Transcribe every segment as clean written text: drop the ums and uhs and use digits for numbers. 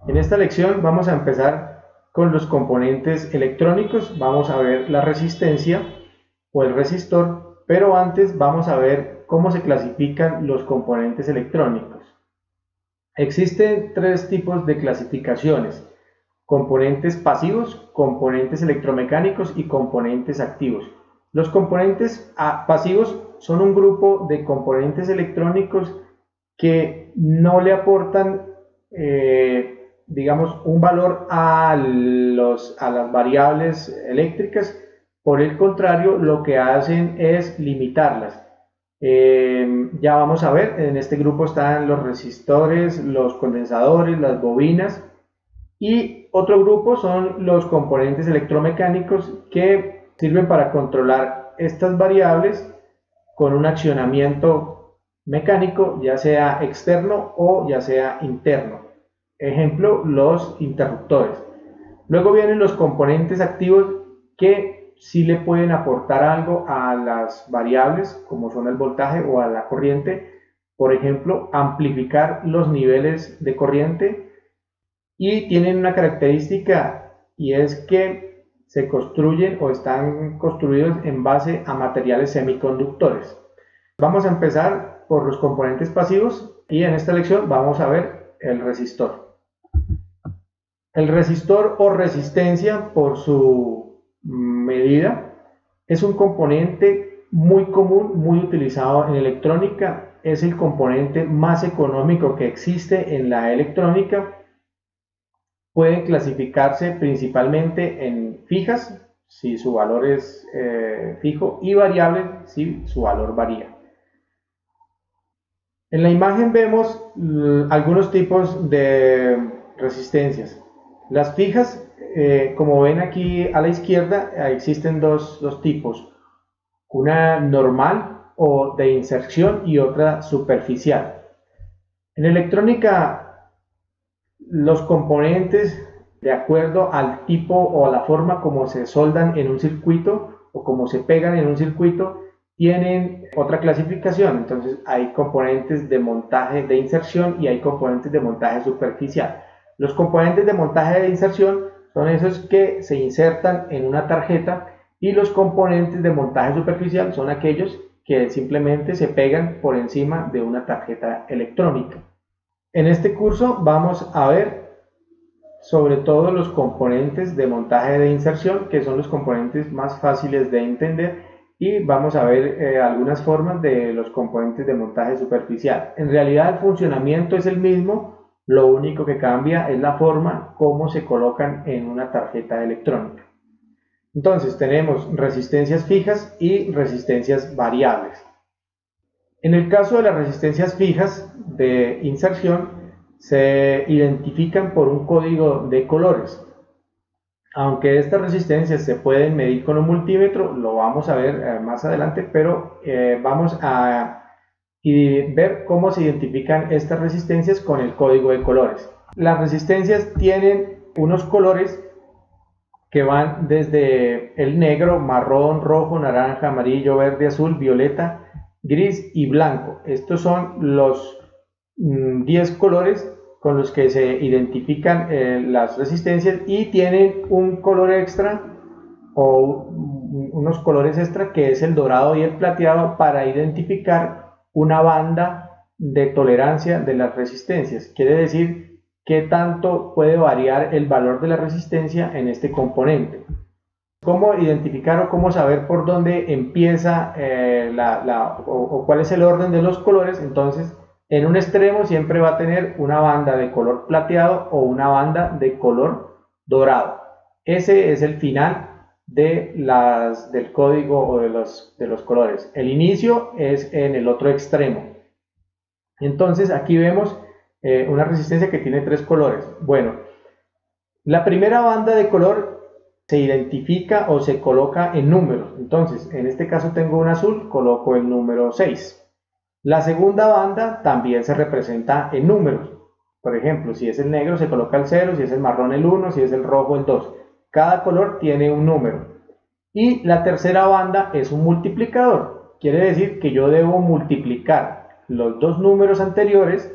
En esta lección vamos a empezar con los componentes electrónicos, vamos a ver la resistencia o el resistor, pero antes vamos a ver cómo se clasifican los componentes electrónicos. Existen tres tipos de clasificaciones: componentes pasivos, componentes electromecánicos y componentes activos. Los componentes pasivos son un grupo de componentes electrónicos que no le aportan, digamos, un valor a las variables eléctricas. Por el contrario, lo que hacen es limitarlas. Ya vamos a ver, en este grupo están los resistores, los condensadores, las bobinas, y otro grupo son los componentes electromecánicos que sirven para controlar estas variables con un accionamiento mecánico, ya sea externo o ya sea interno. Ejemplo, los interruptores. Luego vienen los componentes activos que sí le pueden aportar algo a las variables, como son el voltaje o a la corriente. Por ejemplo, amplificar los niveles de corriente, y tienen una característica, y es que se construyen o están construidos en base a materiales semiconductores. Vamos a empezar por los componentes pasivos y en esta lección vamos a ver el resistor. El resistor o resistencia, por su medida, es un componente muy común, muy utilizado en electrónica. Es el componente más económico que existe en la electrónica. Pueden clasificarse principalmente en fijas, si su valor es fijo, y variables, si su valor varía. En la imagen vemos algunos tipos de resistencias. Las fijas, como ven aquí a la izquierda, existen dos tipos: una normal o de inserción y otra superficial. En electrónica, los componentes, de acuerdo al tipo o a la forma como se soldan en un circuito o como se pegan en un circuito, tienen otra clasificación. Entonces hay componentes de montaje de inserción y hay componentes de montaje superficial. Los componentes de montaje de inserción son esos que se insertan en una tarjeta, y los componentes de montaje superficial son aquellos que simplemente se pegan por encima de una tarjeta electrónica. En este curso vamos a ver sobre todo los componentes de montaje de inserción, que son los componentes más fáciles de entender, y vamos a ver algunas formas de los componentes de montaje superficial. En realidad el funcionamiento es el mismo, lo único que cambia es la forma como se colocan en una tarjeta electrónica. Entonces tenemos resistencias fijas y resistencias variables. En el caso de las resistencias fijas de inserción, se identifican por un código de colores. Aunque estas resistencias se pueden medir con un multímetro, lo vamos a ver más adelante, pero vamos a ver cómo se identifican estas resistencias con el código de colores. Las resistencias tienen unos colores que van desde el negro, marrón, rojo, naranja, amarillo, verde, azul, violeta, gris y blanco. Estos son los 10 colores con los que se identifican las resistencias, y tienen un color extra o unos colores extra, que es el dorado y el plateado, para identificar una banda de tolerancia de las resistencias. Quiere decir qué tanto puede variar el valor de la resistencia en este componente. ¿Cómo identificar o cómo saber por dónde empieza o cuál es el orden de los colores? Entonces, en un extremo siempre va a tener una banda de color plateado o una banda de color dorado. Ese es el final del código o de los colores. El inicio es en el otro extremo. Entonces aquí vemos una resistencia que tiene tres colores. Bueno, la primera banda de color se identifica o se coloca en números. Entonces, en este caso tengo un azul, coloco el número 6. La segunda banda también se representa en números. Por ejemplo, si es el negro se coloca el 0, si es el marrón el 1, si es el rojo el 2. Cada color tiene un número. Y la tercera banda es un multiplicador. Quiere decir que yo debo multiplicar los dos números anteriores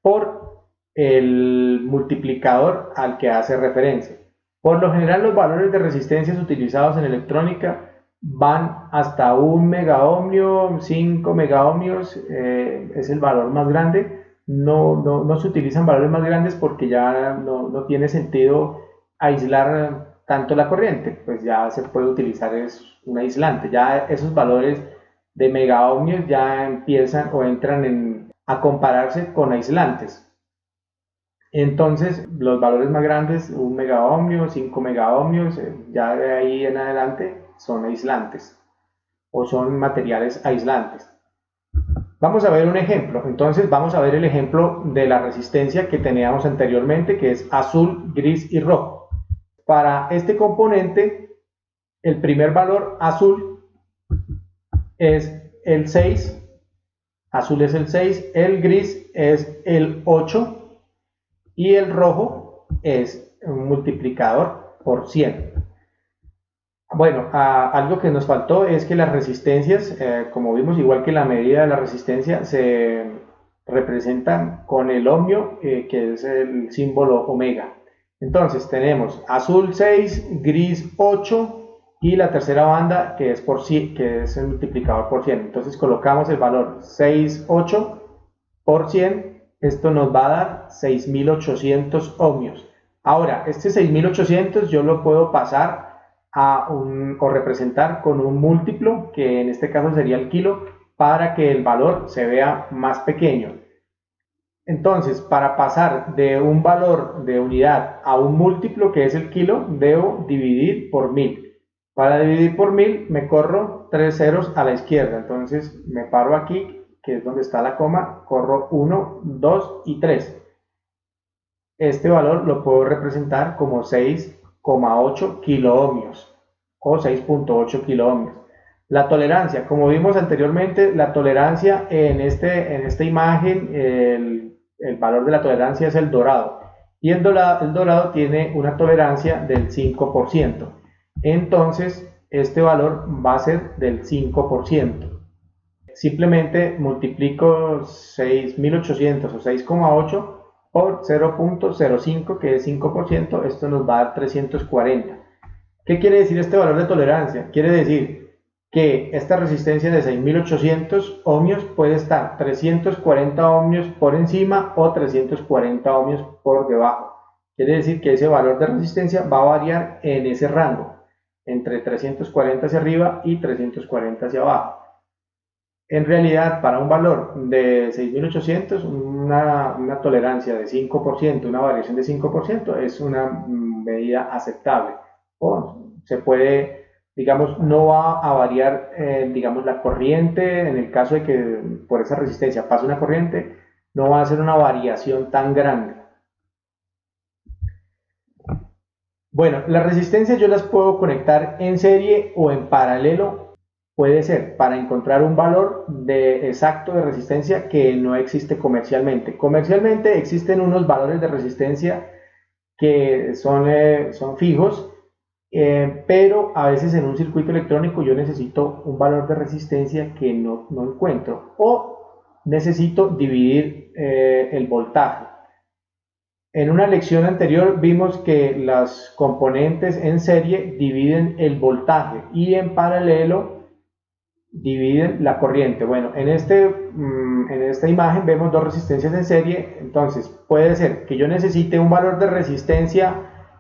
por el multiplicador al que hace referencia. Por lo general, los valores de resistencias utilizados en electrónica van hasta 1 megaohmio, 5 megaohmios, es el valor más grande. No se utilizan valores más grandes porque ya no tiene sentido aislar tanto la corriente, pues ya se puede utilizar es un aislante. Ya esos valores de megaohmios ya empiezan o entran a compararse con aislantes. Entonces, los valores más grandes, 1 megaohmio, 5 megaohmios, ya de ahí en adelante son aislantes o son materiales aislantes. Vamos a ver un ejemplo. Entonces, vamos a ver el ejemplo de la resistencia que teníamos anteriormente, que es azul, gris y rojo. Para este componente, el primer valor azul es el 6, azul es el 6, el gris es el 8 y el rojo es un multiplicador por 100. Bueno, algo que nos faltó es que las resistencias, como vimos, igual que la medida de la resistencia, se representan con el ohmio, que es el símbolo omega. Entonces tenemos azul 6, gris 8 y la tercera banda que es por 100, que es el multiplicador por 100. Entonces colocamos el valor 6, 8 por 100, esto nos va a dar 6800 ohmios. Ahora, este 6800 yo lo puedo pasar o representar con un múltiplo, que en este caso sería el kilo, para que el valor se vea más pequeño. Entonces, para pasar de un valor de unidad a un múltiplo, que es el kilo, debo dividir por 1000. Para dividir por 1000 me corro 3 ceros a la izquierda, entonces me paro aquí, que es donde está la coma, corro 1, 2 y 3. Este valor lo puedo representar como 6,8 kiloohmios o 6,8 kiloohmios. La tolerancia, como vimos anteriormente, la tolerancia en esta imagen, el valor de la tolerancia es el dorado. Y el dorado tiene una tolerancia del 5%. Entonces, este valor va a ser del 5%. Simplemente multiplico 6800 o 6,8 por 0.05, que es 5%, esto nos va a dar 340. ¿Qué quiere decir este valor de tolerancia? Quiere decir que esta resistencia de 6800 ohmios puede estar 340 ohmios por encima o 340 ohmios por debajo. Quiere decir que ese valor de resistencia va a variar en ese rango, entre 340 hacia arriba y 340 hacia abajo. En realidad, para un valor de 6800, una tolerancia de 5%, una variación de 5%, es una medida aceptable. O se puede, digamos, no va a variar, digamos, la corriente, en el caso de que por esa resistencia pase una corriente, no va a ser una variación tan grande. Bueno, las resistencias yo las puedo conectar en serie o en paralelo. Puede ser para encontrar un valor exacto de resistencia que no existe comercialmente. Comercialmente existen unos valores de resistencia que son fijos, pero a veces en un circuito electrónico yo necesito un valor de resistencia que no encuentro, o necesito dividir el voltaje. En una lección anterior vimos que las componentes en serie dividen el voltaje y en paralelo dividen la corriente. Bueno, en esta imagen vemos dos resistencias en serie. Entonces puede ser que yo necesite un valor de resistencia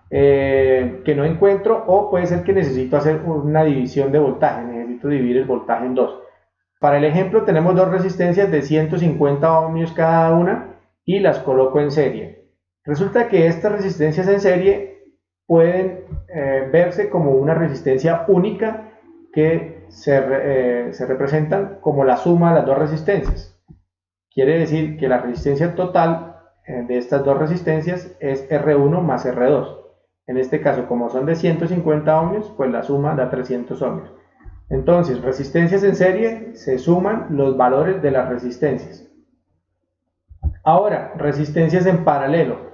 que no encuentro, o puede ser que necesito hacer una división de voltaje, necesito dividir el voltaje en dos. Para el ejemplo tenemos dos resistencias de 150 ohmios cada una y las coloco en serie. Resulta que estas resistencias en serie pueden verse como una resistencia única que se representan como la suma de las dos resistencias. Quiere decir que la resistencia total de estas dos resistencias es R1 más R2. En este caso, como son de 150 ohmios, pues la suma da 300 ohmios. Entonces, resistencias en serie se suman los valores de las resistencias. Ahora, resistencias en paralelo.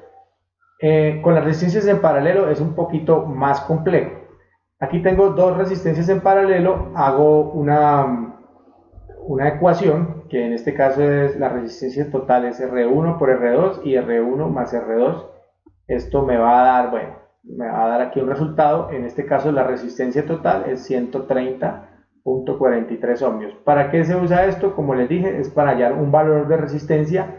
Con las resistencias en paralelo es un poquito más complejo. Aquí tengo dos resistencias en paralelo, hago una ecuación, que en este caso es la resistencia total, es R1 por R2 y R1 más R2. Esto me va a dar, bueno, me va a dar aquí un resultado. En este caso la resistencia total es 130.43 ohmios. ¿Para qué se usa esto? Como les dije, es para hallar un valor de resistencia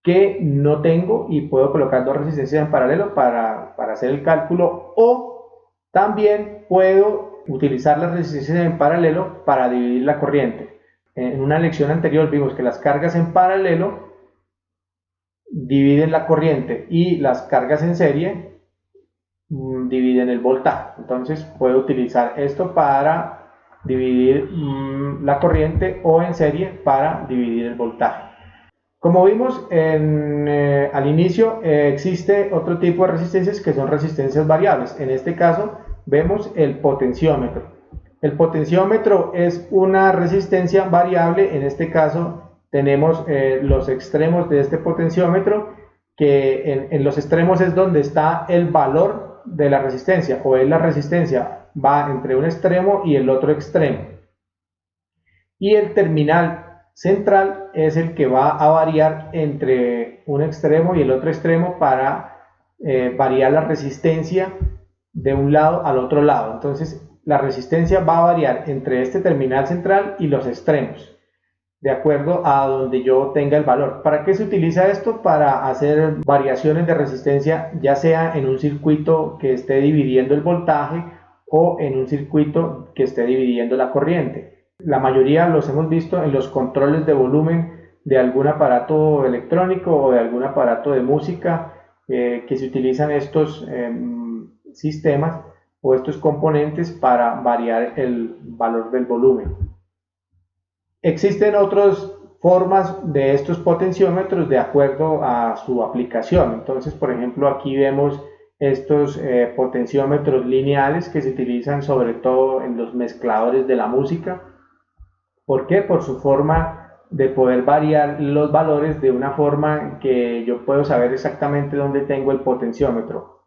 que no tengo y puedo colocar dos resistencias en paralelo para hacer el cálculo, o también puedo utilizar las resistencias en paralelo para dividir la corriente. En una lección anterior vimos que las cargas en paralelo dividen la corriente y las cargas en serie dividen el voltaje. Entonces puedo utilizar esto para dividir la corriente, o en serie para dividir el voltaje. Como vimos al inicio, existe otro tipo de resistencias que son resistencias variables. En este caso vemos el potenciómetro. El potenciómetro es una resistencia variable. En este caso tenemos los extremos de este potenciómetro, que en los extremos es donde está el valor de la resistencia, o es la resistencia, va entre un extremo y el otro extremo. Y el terminal central es el que va a variar entre un extremo y el otro extremo para variar la resistencia de un lado al otro lado. Entonces la resistencia va a variar entre este terminal central y los extremos, de acuerdo a donde yo tenga el valor. ¿Para qué se utiliza esto? Para hacer variaciones de resistencia, ya sea en un circuito que esté dividiendo el voltaje o en un circuito que esté dividiendo la corriente. La mayoría los hemos visto en los controles de volumen de algún aparato electrónico o de algún aparato de música, que se utilizan estos sistemas o estos componentes para variar el valor del volumen. Existen otras formas de estos potenciómetros de acuerdo a su aplicación. Entonces, por ejemplo, aquí vemos estos potenciómetros lineales que se utilizan sobre todo en los mezcladores de la música. ¿Por qué? Por su forma de poder variar los valores de una forma que yo puedo saber exactamente dónde tengo el potenciómetro.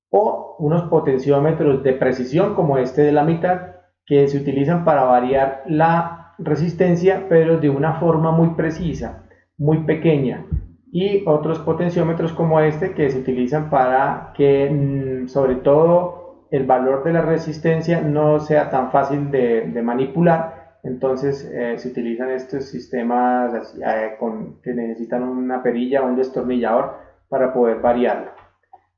O unos potenciómetros de precisión como este de la mitad, que se utilizan para variar la resistencia, pero de una forma muy precisa, muy pequeña. Y otros potenciómetros como este, que se utilizan para que sobre todo el valor de la resistencia no sea tan fácil de manipular. Entonces se utilizan estos sistemas que necesitan una perilla o un destornillador para poder variarlo.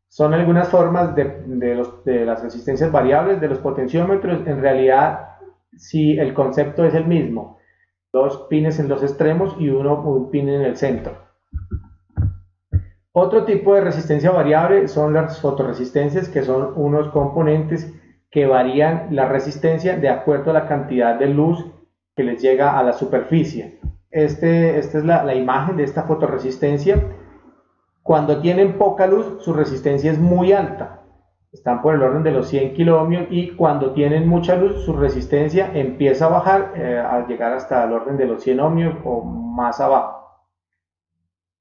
Son algunas formas de las resistencias variables de los potenciómetros. En realidad, sí, el concepto es el mismo: dos pines en los extremos y un pin en el centro. Otro tipo de resistencia variable son las fotorresistencias, que son unos componentes que varían la resistencia de acuerdo a la cantidad de luz que les llega a la superficie. Esta es la imagen de esta fotorresistencia. Cuando tienen poca luz, su resistencia es muy alta, están por el orden de los 100 kiloohmios, y cuando tienen mucha luz, su resistencia empieza a bajar al llegar hasta el orden de los 100 ohmios o más abajo.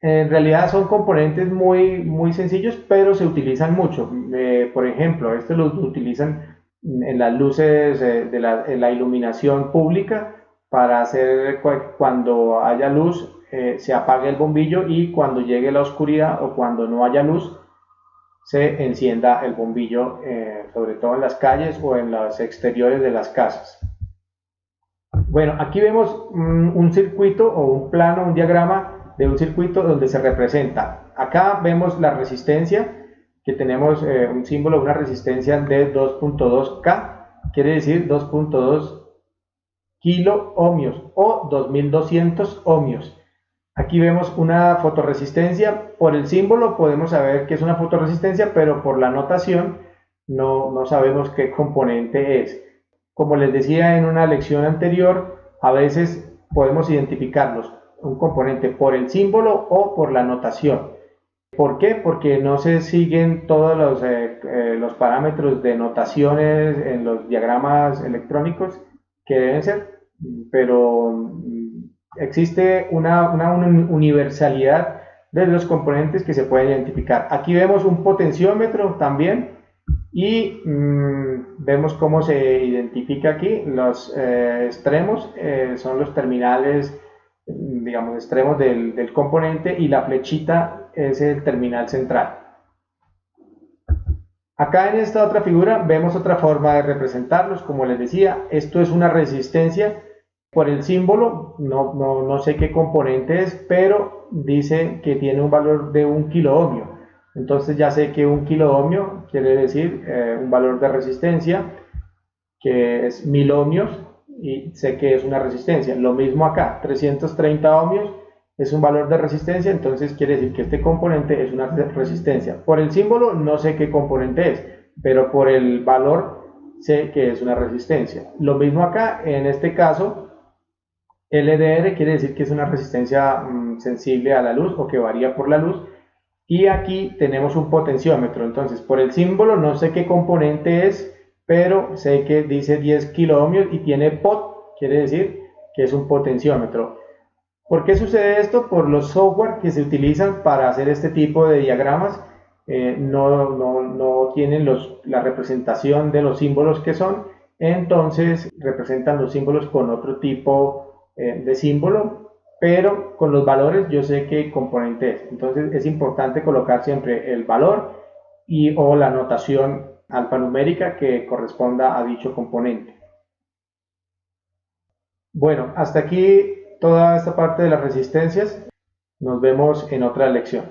En realidad son componentes muy sencillos, pero se utilizan mucho. Por ejemplo, estos los utilizan en las luces en la iluminación pública, para hacer cuando haya luz se apague el bombillo, y cuando llegue la oscuridad o cuando no haya luz se encienda el bombillo, sobre todo en las calles o en los exteriores de las casas. Bueno, aquí vemos un circuito o un plano, un diagrama de un circuito donde se representa. Acá vemos la resistencia, que tenemos un símbolo, una resistencia de 2.2K, quiere decir 2.2 kilo ohmios o 2200 ohmios. Aquí vemos una fotorresistencia. Por el símbolo podemos saber que es una fotorresistencia, pero por la notación no sabemos qué componente es. Como les decía en una lección anterior, a veces podemos identificarlos, un componente, por el símbolo o por la notación. ¿Por qué? Porque no se siguen todos los parámetros de notaciones en los diagramas electrónicos que deben ser, pero existe una universalidad de los componentes que se pueden identificar. Aquí vemos un potenciómetro también, y vemos cómo se identifica aquí. Los extremos son los terminales, digamos, extremos del componente, y la flechita es el terminal central. Acá en esta otra figura vemos otra forma de representarlos. Como les decía, esto es una resistencia por el símbolo, no sé qué componente es, pero dice que tiene un valor de 1 kiloohmio. Entonces ya sé que 1 kiloohmio quiere decir un valor de resistencia que es 1000 ohmios, y sé que es una resistencia. Lo mismo acá, 330 ohmios es un valor de resistencia, entonces quiere decir que este componente es una resistencia. Por el símbolo no sé qué componente es, pero por el valor sé que es una resistencia. Lo mismo acá, en este caso, LDR quiere decir que es una resistencia sensible a la luz o que varía por la luz. Y aquí tenemos un potenciómetro. Entonces, por el símbolo no sé qué componente es, pero sé que dice 10 kiloohmios y tiene pot, quiere decir que es un potenciómetro. ¿Por qué sucede esto? Por los software que se utilizan para hacer este tipo de diagramas. No tienen la representación de los símbolos que son, entonces representan los símbolos con otro tipo de símbolo, pero con los valores yo sé qué componente es. Entonces es importante colocar siempre el valor o la notación alfanumérica que corresponda a dicho componente. Bueno, hasta aquí toda esta parte de las resistencias. Nos vemos en otra lección.